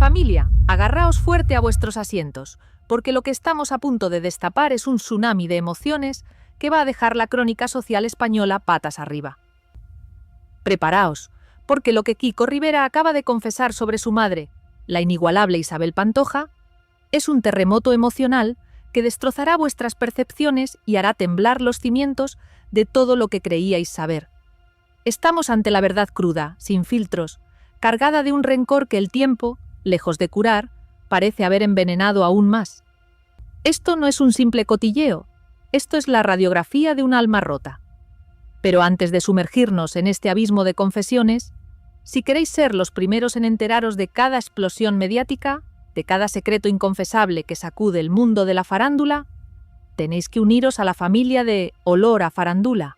Familia, agarraos fuerte a vuestros asientos, porque lo que estamos a punto de destapar es un tsunami de emociones que va a dejar la crónica social española patas arriba. Preparaos, porque lo que Kiko Rivera acaba de confesar sobre su madre, la inigualable Isabel Pantoja, es un terremoto emocional que destrozará vuestras percepciones y hará temblar los cimientos de todo lo que creíais saber. Estamos ante la verdad cruda, sin filtros, cargada de un rencor que el tiempo, lejos de curar, parece haber envenenado aún más. Esto no es un simple cotilleo, esto es la radiografía de un alma rota. Pero antes de sumergirnos en este abismo de confesiones, si queréis ser los primeros en enteraros de cada explosión mediática, de cada secreto inconfesable que sacude el mundo de la farándula, tenéis que uniros a la familia de Olor a Farándula.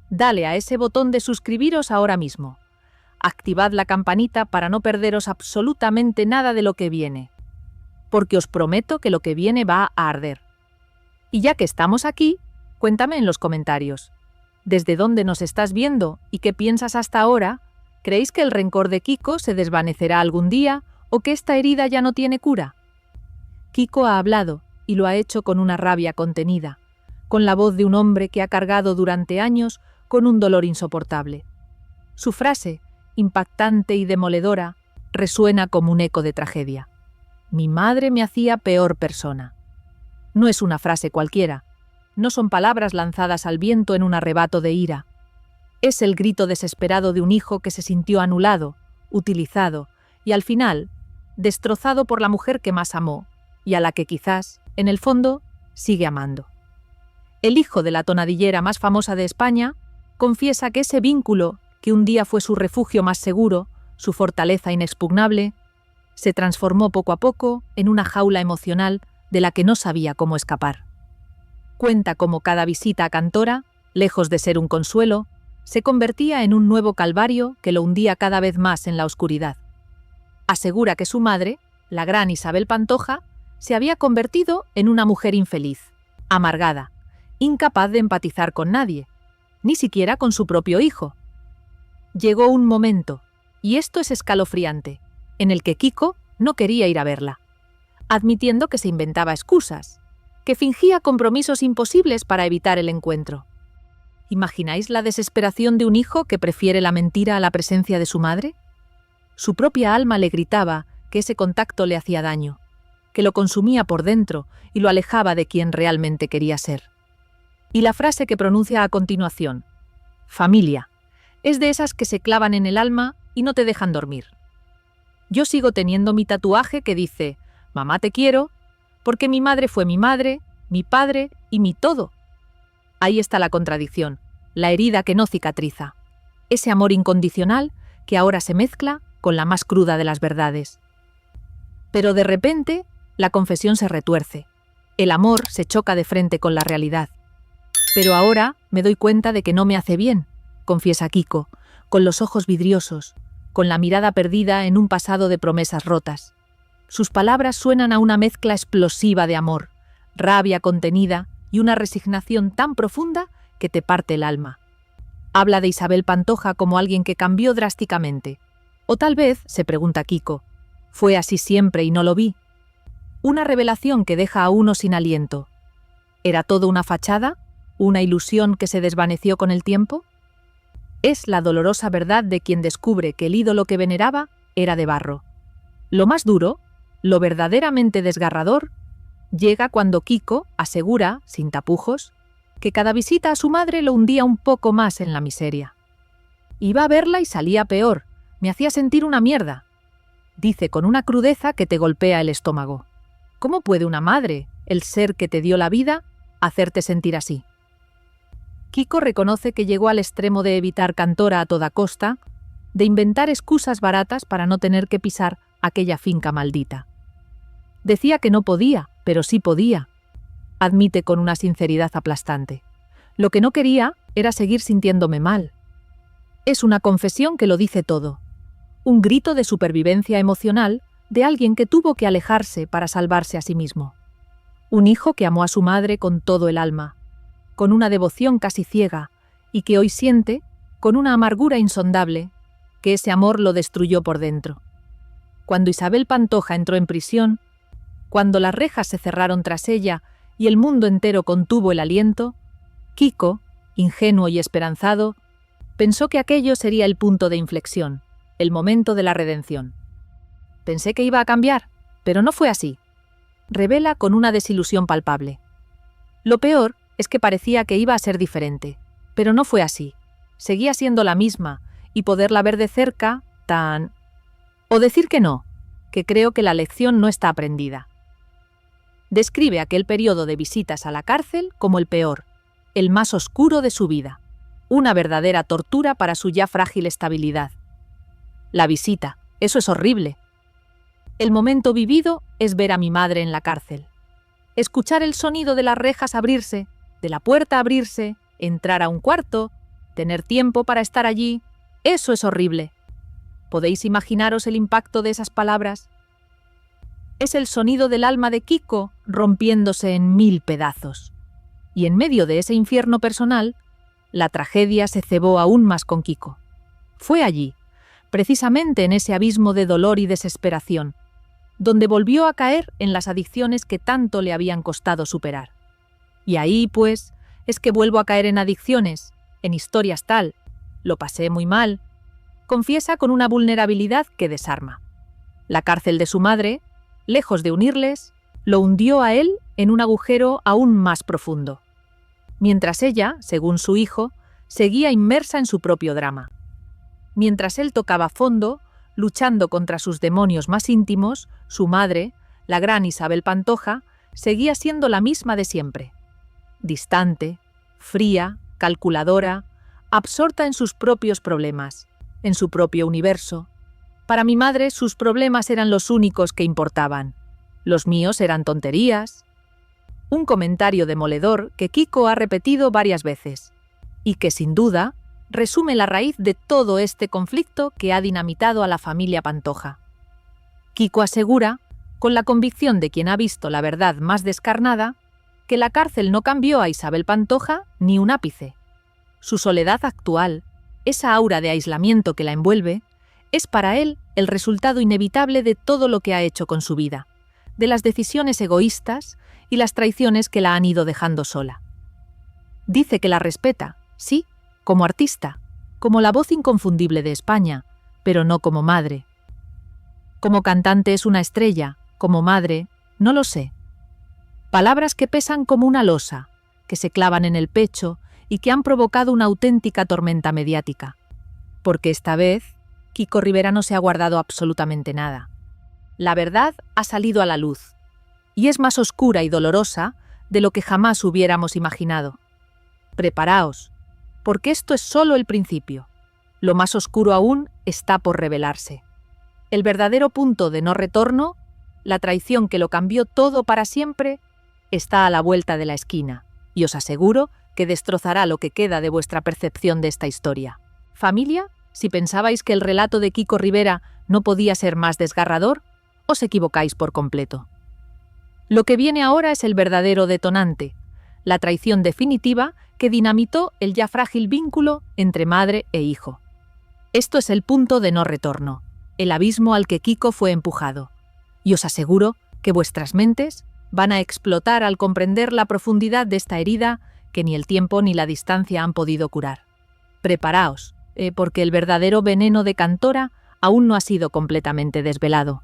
Dale a ese botón de suscribiros ahora mismo. Activad la campanita para no perderos absolutamente nada de lo que viene, porque os prometo que lo que viene va a arder. Y ya que estamos aquí, cuéntame en los comentarios, ¿desde dónde nos estás viendo y qué piensas hasta ahora? ¿Creéis que el rencor de Kiko se desvanecerá algún día o que esta herida ya no tiene cura? Kiko ha hablado y lo ha hecho con una rabia contenida, con la voz de un hombre que ha cargado durante años con un dolor insoportable. Su frase, impactante y demoledora, resuena como un eco de tragedia. Mi madre me hacía peor persona. No es una frase cualquiera, no son palabras lanzadas al viento en un arrebato de ira. Es el grito desesperado de un hijo que se sintió anulado, utilizado y al final destrozado por la mujer que más amó y a la que quizás, en el fondo, sigue amando. El hijo de la tonadillera más famosa de España confiesa que ese vínculo, que un día fue su refugio más seguro, su fortaleza inexpugnable, se transformó poco a poco en una jaula emocional de la que no sabía cómo escapar. Cuenta cómo cada visita a Cantora, lejos de ser un consuelo, se convertía en un nuevo calvario que lo hundía cada vez más en la oscuridad. Asegura que su madre, la gran Isabel Pantoja, se había convertido en una mujer infeliz, amargada, incapaz de empatizar con nadie, ni siquiera con su propio hijo. Llegó un momento, y esto es escalofriante, en el que Kiko no quería ir a verla, admitiendo que se inventaba excusas, que fingía compromisos imposibles para evitar el encuentro. ¿Imagináis la desesperación de un hijo que prefiere la mentira a la presencia de su madre? Su propia alma le gritaba que ese contacto le hacía daño, que lo consumía por dentro y lo alejaba de quien realmente quería ser. Y la frase que pronuncia a continuación, familia, es de esas que se clavan en el alma y no te dejan dormir. Yo sigo teniendo mi tatuaje que dice, mamá te quiero, porque mi madre fue mi madre, mi padre y mi todo. Ahí está la contradicción, la herida que no cicatriza, ese amor incondicional que ahora se mezcla con la más cruda de las verdades. Pero de repente, la confesión se retuerce, el amor se choca de frente con la realidad. Pero ahora me doy cuenta de que no me hace bien, confiesa Kiko, con los ojos vidriosos, con la mirada perdida en un pasado de promesas rotas. Sus palabras suenan a una mezcla explosiva de amor, rabia contenida y una resignación tan profunda que te parte el alma. Habla de Isabel Pantoja como alguien que cambió drásticamente. O tal vez, se pregunta Kiko, ¿fue así siempre y no lo vi? Una revelación que deja a uno sin aliento. ¿Era todo una fachada? ¿Una ilusión que se desvaneció con el tiempo? Es la dolorosa verdad de quien descubre que el ídolo que veneraba era de barro. Lo más duro, lo verdaderamente desgarrador, llega cuando Kiko asegura, sin tapujos, que cada visita a su madre lo hundía un poco más en la miseria. Iba a verla y salía peor, me hacía sentir una mierda. Dice con una crudeza que te golpea el estómago. ¿Cómo puede una madre, el ser que te dio la vida, hacerte sentir así? Kiko reconoce que llegó al extremo de evitar Cantora a toda costa, de inventar excusas baratas para no tener que pisar aquella finca maldita. Decía que no podía, pero sí podía, admite con una sinceridad aplastante. Lo que no quería era seguir sintiéndome mal. Es una confesión que lo dice todo, un grito de supervivencia emocional de alguien que tuvo que alejarse para salvarse a sí mismo. Un hijo que amó a su madre con todo el alma, con una devoción casi ciega, y que hoy siente, con una amargura insondable, que ese amor lo destruyó por dentro. cuando Isabel Pantoja entró en prisión, cuando las rejas se cerraron tras ella y el mundo entero contuvo el aliento, Kiko, ingenuo y esperanzado, pensó que aquello sería el punto de inflexión, el momento de la redención. Pensé que iba a cambiar, pero no fue así. Revela con una desilusión palpable. Lo peor es que parecía que iba a ser diferente, pero no fue así. Seguía siendo la misma, y poderla ver de cerca, tan... O decir que no, que creo que la lección no está aprendida. Describe aquel periodo de visitas a la cárcel como el peor, el más oscuro de su vida, una verdadera tortura para su ya frágil estabilidad. La visita, eso es horrible. El momento vivido es ver a mi madre en la cárcel. Escuchar el sonido de las rejas abrirse, de la puerta abrirse, entrar a un cuarto, tener tiempo para estar allí, eso es horrible. ¿Podéis imaginaros el impacto de esas palabras? Es el sonido del alma de Kiko rompiéndose en 1000 pedazos. Y en medio de ese infierno personal, la tragedia se cebó aún más con Kiko. Fue allí, precisamente en ese abismo de dolor y desesperación, donde volvió a caer en las adicciones que tanto le habían costado superar. Y ahí, pues, es que vuelvo a caer en adicciones, en historias tal, lo pasé muy mal, confiesa con una vulnerabilidad que desarma. La cárcel de su madre, lejos de unirles, lo hundió a él en un agujero aún más profundo. Mientras ella, según su hijo, seguía inmersa en su propio drama. Mientras él tocaba fondo, luchando contra sus demonios más íntimos, su madre, la gran Isabel Pantoja, seguía siendo la misma de siempre. Distante, fría, calculadora, absorta en sus propios problemas, en su propio universo. Para mi madre, sus problemas eran los únicos que importaban. Los míos eran tonterías. Un comentario demoledor que Kiko ha repetido varias veces, y que, sin duda, resume la raíz de todo este conflicto que ha dinamitado a la familia Pantoja. Kiko asegura, con la convicción de quien ha visto la verdad más descarnada, que la cárcel no cambió a Isabel Pantoja ni un ápice. Su soledad actual, esa aura de aislamiento que la envuelve, es para él el resultado inevitable de todo lo que ha hecho con su vida, de las decisiones egoístas y las traiciones que la han ido dejando sola. Dice que la respeta, sí, como artista, como la voz inconfundible de España, pero no como madre. Como cantante es una estrella, como madre, no lo sé. Palabras que pesan como una losa, que se clavan en el pecho y que han provocado una auténtica tormenta mediática. Porque esta vez, Kiko Rivera no se ha guardado absolutamente nada. La verdad ha salido a la luz, y es más oscura y dolorosa de lo que jamás hubiéramos imaginado. Preparaos, porque esto es solo el principio. Lo más oscuro aún está por revelarse. El verdadero punto de no retorno, la traición que lo cambió todo para siempre, está a la vuelta de la esquina, y os aseguro que destrozará lo que queda de vuestra percepción de esta historia. Familia, si pensabais que el relato de Kiko Rivera no podía ser más desgarrador, os equivocáis por completo. Lo que viene ahora es el verdadero detonante, la traición definitiva que dinamitó el ya frágil vínculo entre madre e hijo. Esto es el punto de no retorno, el abismo al que Kiko fue empujado. Y os aseguro que vuestras mentes van a explotar al comprender la profundidad de esta herida que ni el tiempo ni la distancia han podido curar. Preparaos, porque el verdadero veneno de Cantora aún no ha sido completamente desvelado.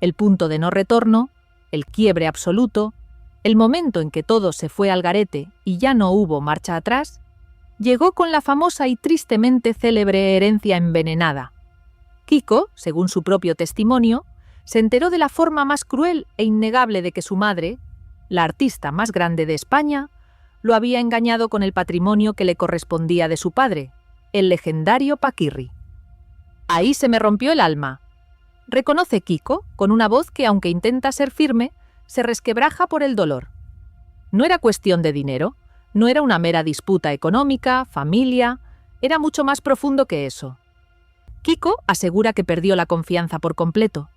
El punto de no retorno, el quiebre absoluto, el momento en que todo se fue al garete y ya no hubo marcha atrás, llegó con la famosa y tristemente célebre herencia envenenada. Kiko, según su propio testimonio, se enteró de la forma más cruel e innegable de que su madre, la artista más grande de España, lo había engañado con el patrimonio que le correspondía de su padre, el legendario Paquirri. Ahí se me rompió el alma. Reconoce Kiko, con una voz que, aunque intenta ser firme, se resquebraja por el dolor. No era cuestión de dinero, no era una mera disputa económica, familia, era mucho más profundo que eso. Kiko asegura que perdió la confianza por completo.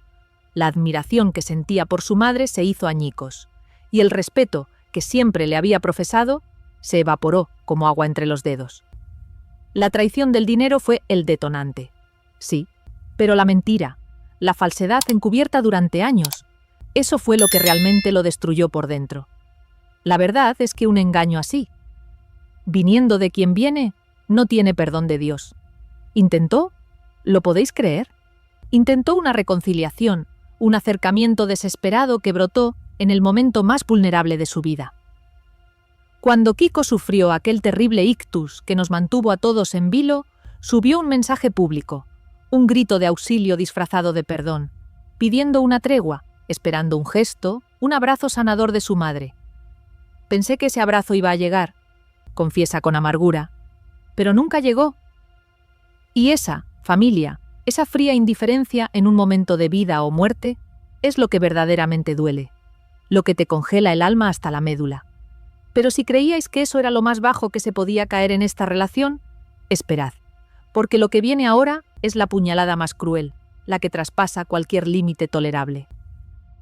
La admiración que sentía por su madre se hizo añicos, y el respeto que siempre le había profesado se evaporó como agua entre los dedos. La traición del dinero fue el detonante. Sí, pero la mentira, la falsedad encubierta durante años. Eso fue lo que realmente lo destruyó por dentro. La verdad es que un engaño así, viniendo de quien viene, no tiene perdón de Dios. Intentó, ¿lo podéis creer? Intentó una reconciliación, un acercamiento desesperado que brotó en el momento más vulnerable de su vida. Cuando Kiko sufrió aquel terrible ictus que nos mantuvo a todos en vilo, subió un mensaje público, un grito de auxilio disfrazado de perdón, pidiendo una tregua, esperando un gesto, un abrazo sanador de su madre. Pensé que ese abrazo iba a llegar, confiesa con amargura, pero nunca llegó. Y esa, familia, esa fría indiferencia en un momento de vida o muerte, es lo que verdaderamente duele, lo que te congela el alma hasta la médula. Pero si creíais que eso era lo más bajo que se podía caer en esta relación, esperad, porque lo que viene ahora es la puñalada más cruel, la que traspasa cualquier límite tolerable.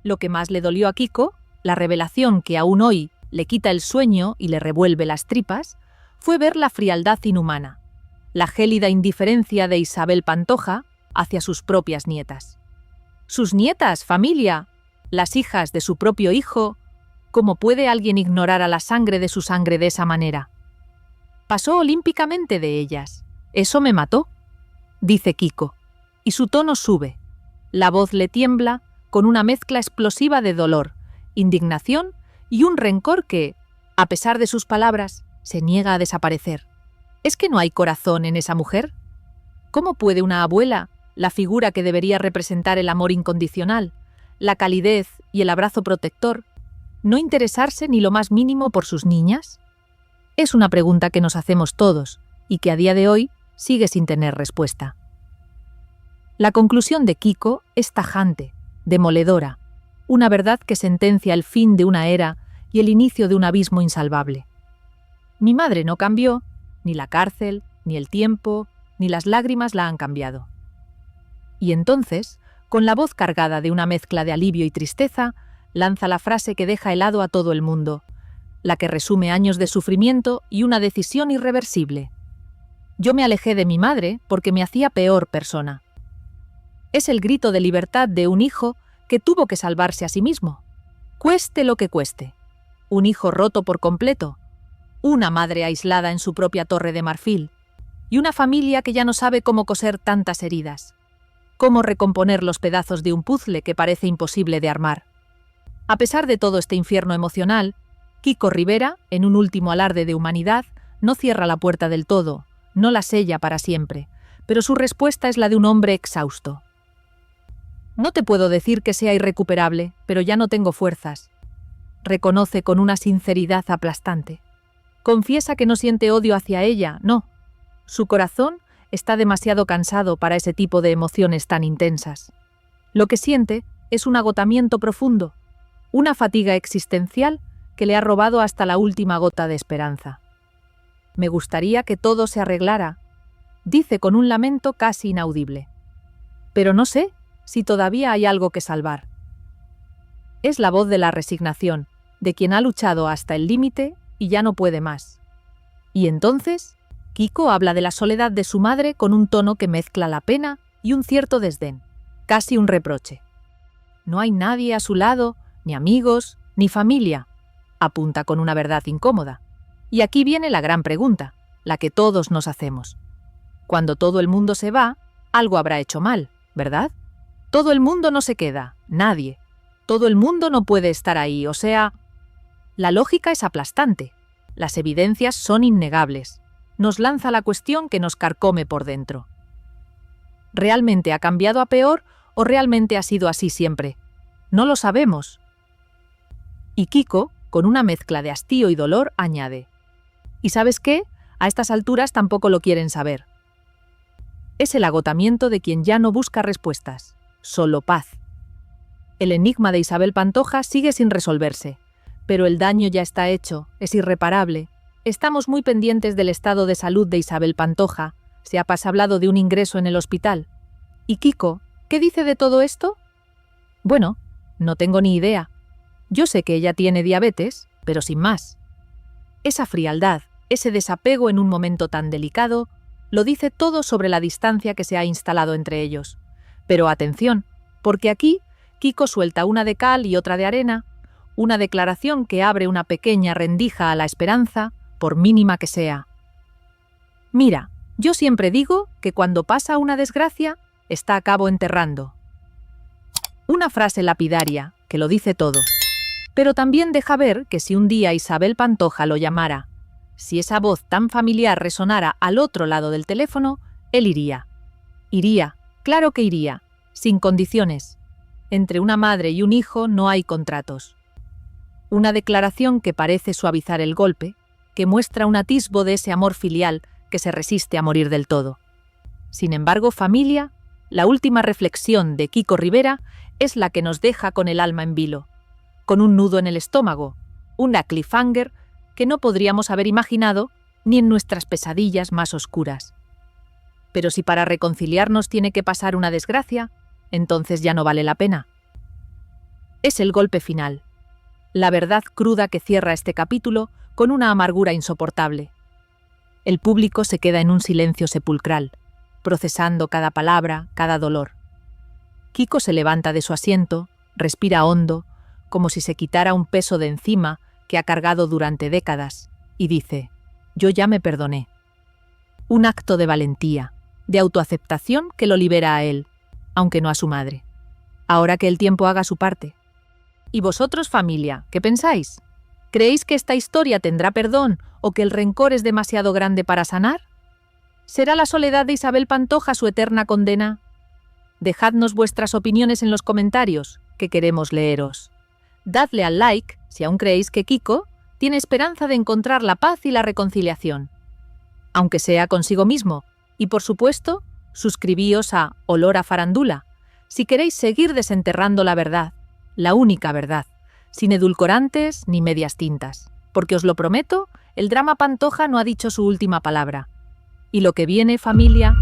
Lo que más le dolió a Kiko, la revelación que aún hoy le quita el sueño y le revuelve las tripas, fue ver la frialdad inhumana, la gélida indiferencia de Isabel Pantoja hacia sus propias nietas. Sus nietas, familia, las hijas de su propio hijo. ¿Cómo puede alguien ignorar a la sangre de su sangre de esa manera? Pasó olímpicamente de ellas. Eso me mató, dice Kiko, y su tono sube. La voz le tiembla con una mezcla explosiva de dolor, indignación y un rencor que, a pesar de sus palabras, se niega a desaparecer. ¿Es que no hay corazón en esa mujer? ¿Cómo puede una abuela, la figura que debería representar el amor incondicional, la calidez y el abrazo protector, no interesarse ni lo más mínimo por sus niñas? Es una pregunta que nos hacemos todos y que a día de hoy sigue sin tener respuesta. La conclusión de Kiko es tajante, demoledora, una verdad que sentencia el fin de una era y el inicio de un abismo insalvable. Mi madre no cambió, ni la cárcel, ni el tiempo, ni las lágrimas la han cambiado. Y entonces, con la voz cargada de una mezcla de alivio y tristeza, lanza la frase que deja helado a todo el mundo, la que resume años de sufrimiento y una decisión irreversible. Yo me alejé de mi madre porque me hacía peor persona. Es el grito de libertad de un hijo que tuvo que salvarse a sí mismo, cueste lo que cueste. Un hijo roto por completo, una madre aislada en su propia torre de marfil, y una familia que ya no sabe cómo coser tantas heridas, cómo recomponer los pedazos de un puzzle que parece imposible de armar. A pesar de todo este infierno emocional, Kiko Rivera, en un último alarde de humanidad, no cierra la puerta del todo, no la sella para siempre, pero su respuesta es la de un hombre exhausto. No te puedo decir que sea irrecuperable, pero ya no tengo fuerzas. Reconoce con una sinceridad aplastante. Confiesa que no siente odio hacia ella, no. Su corazón está demasiado cansado para ese tipo de emociones tan intensas. Lo que siente es un agotamiento profundo, una fatiga existencial que le ha robado hasta la última gota de esperanza. Me gustaría que todo se arreglara, dice con un lamento casi inaudible. Pero no sé si todavía hay algo que salvar. Es la voz de la resignación, de quien ha luchado hasta el límite y ya no puede más. Y entonces, Kiko habla de la soledad de su madre con un tono que mezcla la pena y un cierto desdén, casi un reproche. No hay nadie a su lado, ni amigos, ni familia, apunta con una verdad incómoda. Y aquí viene la gran pregunta, la que todos nos hacemos. Cuando todo el mundo se va, algo habrá hecho mal, ¿verdad? Todo el mundo no se queda, nadie. Todo el mundo no puede estar ahí, o sea... La lógica es aplastante. Las evidencias son innegables. Nos lanza la cuestión que nos carcome por dentro. ¿Realmente ha cambiado a peor o realmente ha sido así siempre? No lo sabemos. Y Kiko, con una mezcla de hastío y dolor, añade: ¿y sabes qué? A estas alturas tampoco lo quieren saber. Es el agotamiento de quien ya no busca respuestas, solo paz. El enigma de Isabel Pantoja sigue sin resolverse, pero el daño ya está hecho, es irreparable. Estamos muy pendientes del estado de salud de Isabel Pantoja, se ha hablado de un ingreso en el hospital. ¿Y Kiko, qué dice de todo esto? Bueno, no tengo ni idea. Yo sé que ella tiene diabetes, pero sin más. Esa frialdad, ese desapego en un momento tan delicado, lo dice todo sobre la distancia que se ha instalado entre ellos. Pero atención, Porque aquí, Kiko suelta una de cal y otra de arena, una declaración que abre una pequeña rendija a la esperanza, por mínima que sea. Mira, yo siempre digo que cuando pasa una desgracia, está a cabo enterrando. Una frase lapidaria que lo dice todo, pero también deja ver que si un día Isabel Pantoja lo llamara, si esa voz tan familiar resonara al otro lado del teléfono, él iría. Iría, claro que iría, sin condiciones. Entre una madre y un hijo no hay contratos. Una declaración que parece suavizar el golpe, que muestra un atisbo de ese amor filial que se resiste a morir del todo. Sin embargo, familia, la última reflexión de Kiko Rivera es la que nos deja con el alma en vilo, con un nudo en el estómago, una cliffhanger que no podríamos haber imaginado ni en nuestras pesadillas más oscuras. Pero si para reconciliarnos tiene que pasar una desgracia, entonces ya no vale la pena. Es el golpe final, la verdad cruda que cierra este capítulo con una amargura insoportable. El público se queda en un silencio sepulcral, procesando cada palabra, cada dolor. Kiko se levanta de su asiento, respira hondo, como si se quitara un peso de encima que ha cargado durante décadas, y dice: «Yo ya me perdoné». Un acto de valentía, de autoaceptación que lo libera a él, aunque no a su madre. Ahora que el tiempo haga su parte. ¿Y vosotros, familia, qué pensáis? ¿Creéis que esta historia tendrá perdón o que el rencor es demasiado grande para sanar? ¿Será la soledad de Isabel Pantoja su eterna condena? Dejadnos vuestras opiniones en los comentarios, que queremos leeros. Dadle al like si aún creéis que Kiko tiene esperanza de encontrar la paz y la reconciliación, aunque sea consigo mismo, y por supuesto, suscribíos a Olor a Farándula si queréis seguir desenterrando la verdad, la única verdad, sin edulcorantes ni medias tintas, porque os lo prometo, el drama Pantoja no ha dicho su última palabra. Y lo que viene, familia,